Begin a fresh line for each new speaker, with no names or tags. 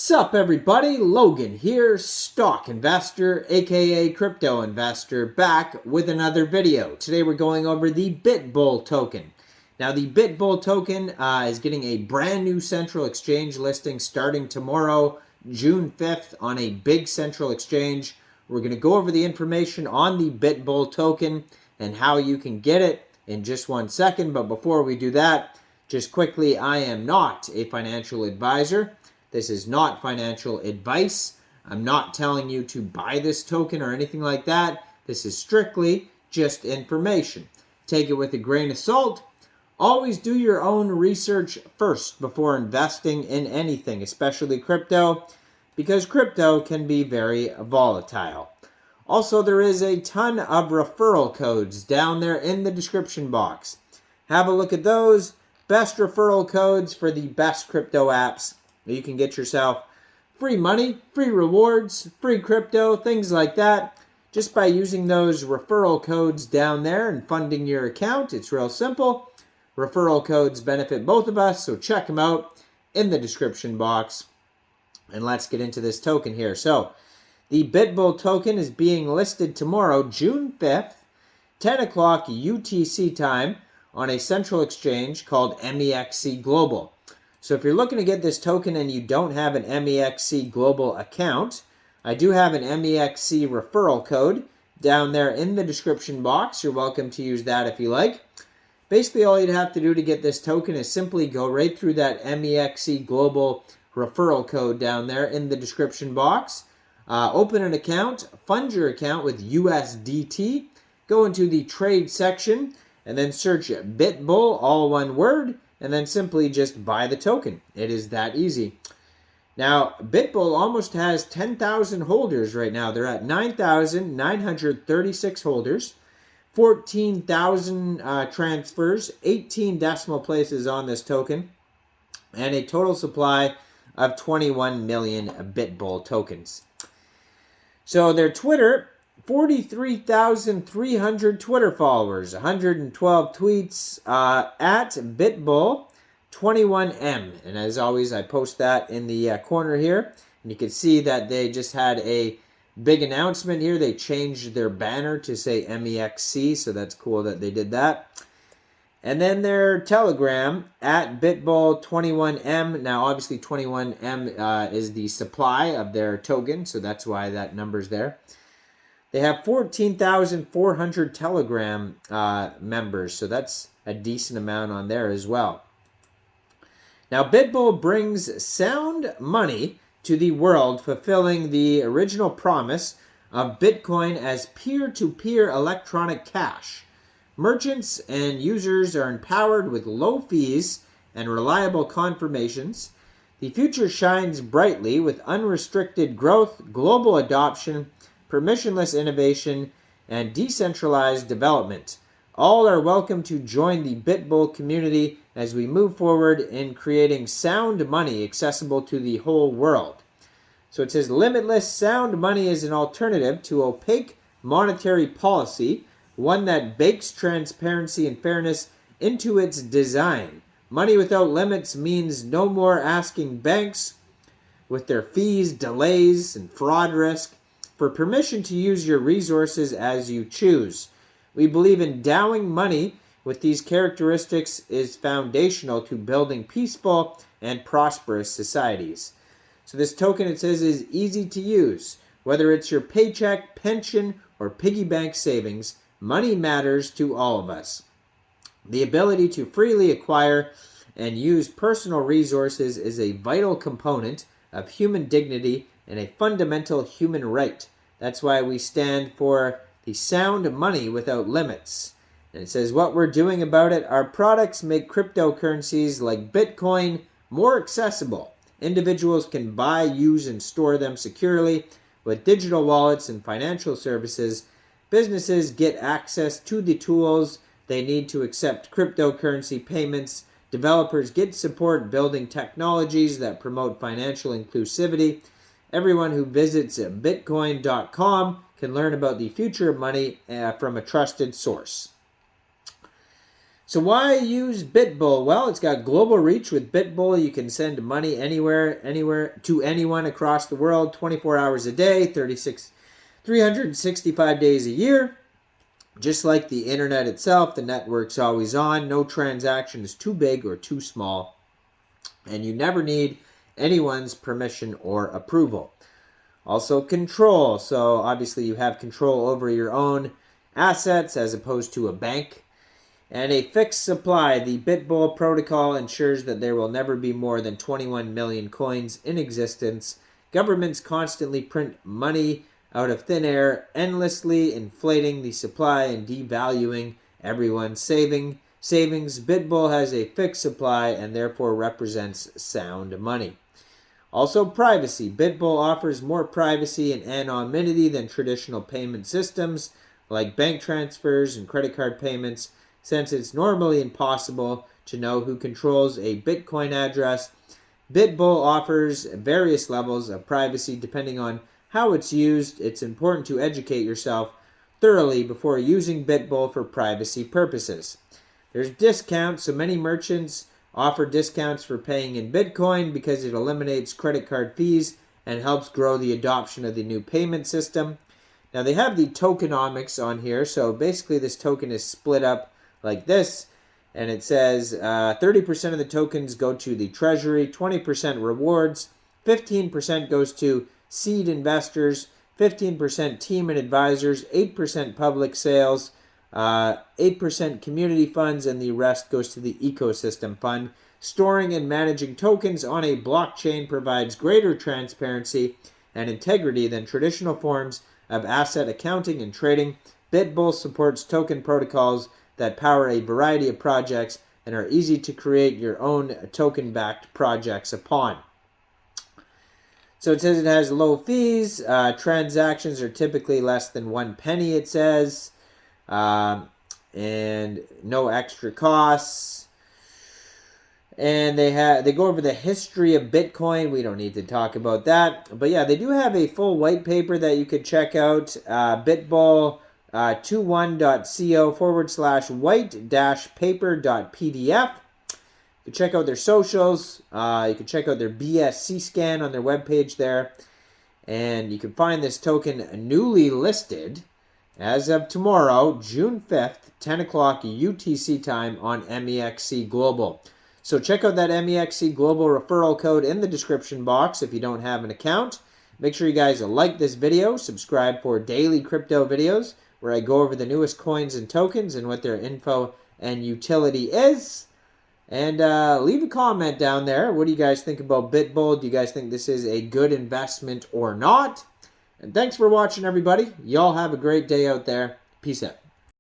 Sup everybody, Logan here, stock investor, aka crypto investor, back with another video. Today we're going over the Bitbull token. Now the Bitbull token is getting a brand new central exchange listing starting tomorrow, June 5th, on a big central exchange. We're going to go over the information on the Bitbull token and how you can get it in just 1 second. But before we do that, just quickly, I am not a financial advisor. This is not financial advice. I'm not telling you to buy this token or anything like that. This is strictly just information. Take it with a grain of salt. Always do your own research first before investing in anything, especially crypto, because crypto can be very volatile. Also, there is a ton of referral codes down there in the description box. Have a look at those. Best referral codes for the best crypto apps. You can get yourself free money, free rewards, free crypto, things like that, just by using those referral codes down there and funding your account. It's real simple. Referral codes benefit both of us, so check them out in the description box. And let's get into this token here. So, the Bitbull token is being listed tomorrow, June 5th, 10 o'clock UTC time, on a central exchange called Mexc Global. So if you're looking to get this token and you don't have an Mexc Global account, I do have an Mexc referral code down there in the description box. You're welcome to use that if you like. Basically, all you'd have to do to get this token is simply go right through that Mexc Global referral code down there in the description box. Open an account, fund your account with USDT, go into the trade section, and then search Bitbull, all one word, and then simply just buy the token. It is that easy. Now, Bitbull almost has 10,000 holders right now. They're at 9,936 holders, 14,000 transfers, 18 decimal places on this token, and a total supply of 21 million Bitbull tokens. So their Twitter, 43,300 Twitter followers, 112 tweets at Bitbull21M. And as always, I post that in the corner here. And you can see that they just had a big announcement here. They changed their banner to say MEXC, so that's cool that they did that. And then their Telegram at Bitbull21M. Now, obviously, 21M is the supply of their token, so that's why that number's there. They have 14,400 Telegram members, so that's a decent amount on there as well. Now, Bitbull brings sound money to the world, fulfilling the original promise of Bitcoin as peer-to-peer electronic cash. Merchants and users are empowered with low fees and reliable confirmations. The future shines brightly with unrestricted growth, global adoption, permissionless innovation, and decentralized development. All are welcome to join the Bitbull community as we move forward in creating sound money accessible to the whole world. So it says, limitless sound money is an alternative to opaque monetary policy, one that bakes transparency and fairness into its design. Money without limits means no more asking banks with their fees, delays, and fraud risk for permission to use your resources as you choose. We believe endowing money with these characteristics is foundational to building peaceful and prosperous societies. So this token, it says, is easy to use. Whether it's your paycheck, pension, or piggy bank savings, money matters to all of us. The ability to freely acquire and use personal resources is a vital component of human dignity and a fundamental human right. That's why we stand for the sound money without limits. And it says, what we're doing about it, our products make cryptocurrencies like Bitcoin more accessible. Individuals can buy, use, and store them securely with digital wallets and financial services. Businesses get access to the tools they need to accept cryptocurrency payments. Developers get support building technologies that promote financial inclusivity. Everyone who visits Bitcoin.com can learn about the future of money from a trusted source. So why use Bitbull? Well, it's got global reach. With Bitbull, you can send money anywhere, to anyone across the world, 24 hours a day, 365 days a year. Just like the internet itself, the network's always on. No transaction is too big or too small. And you never need anyone's permission or approval. Also control. So obviously you have control over your own assets as opposed to a bank. And a fixed supply. The Bitbull protocol ensures that there will never be more than 21 million coins in existence. Governments constantly print money out of thin air, endlessly inflating the supply and devaluing everyone's savings. Bitbull has a fixed supply and therefore represents sound money. Also, privacy. Bitbull offers more privacy and anonymity than traditional payment systems like bank transfers and credit card payments, since it's normally impossible to know who controls a Bitcoin address. Bitbull offers various levels of privacy depending on how it's used. It's important to educate yourself thoroughly before using Bitbull for privacy purposes. There's discounts, so many merchants offer discounts for paying in Bitcoin because it eliminates credit card fees and helps grow the adoption of the new payment system. Now they have the tokenomics on here, so basically this token is split up like this, and it says 30% of the tokens go to the treasury, 20% rewards, 15% goes to seed investors, 15% team and advisors, 8% public sales, 8% community funds, and the rest goes to the ecosystem fund. Storing and managing tokens on a blockchain provides greater transparency and integrity than traditional forms of asset accounting and trading. Bitbull supports token protocols that power a variety of projects and are easy to create your own token-backed projects upon. So it says it has low fees. Transactions are typically less than 1 penny, it says. And no extra costs. And they go over the history of Bitcoin. We don't need to talk about that. But yeah, they do have a full white paper that you could check out. Bitbull 21.co/white-paper.pdf. You can check out their socials. You can check out their BSC scan on their webpage there. And you can find this token newly listed as of tomorrow, June 5th, 10 o'clock UTC time on Mexc Global. So check out that Mexc Global referral code in the description box if you don't have an account. Make sure you guys like this video, subscribe for daily crypto videos where I go over the newest coins and tokens and what their info and utility is. And leave a comment down there. What do you guys think about Bitbull? Do you guys think this is a good investment or not? And thanks for watching, everybody. Y'all have a great day out there. Peace out.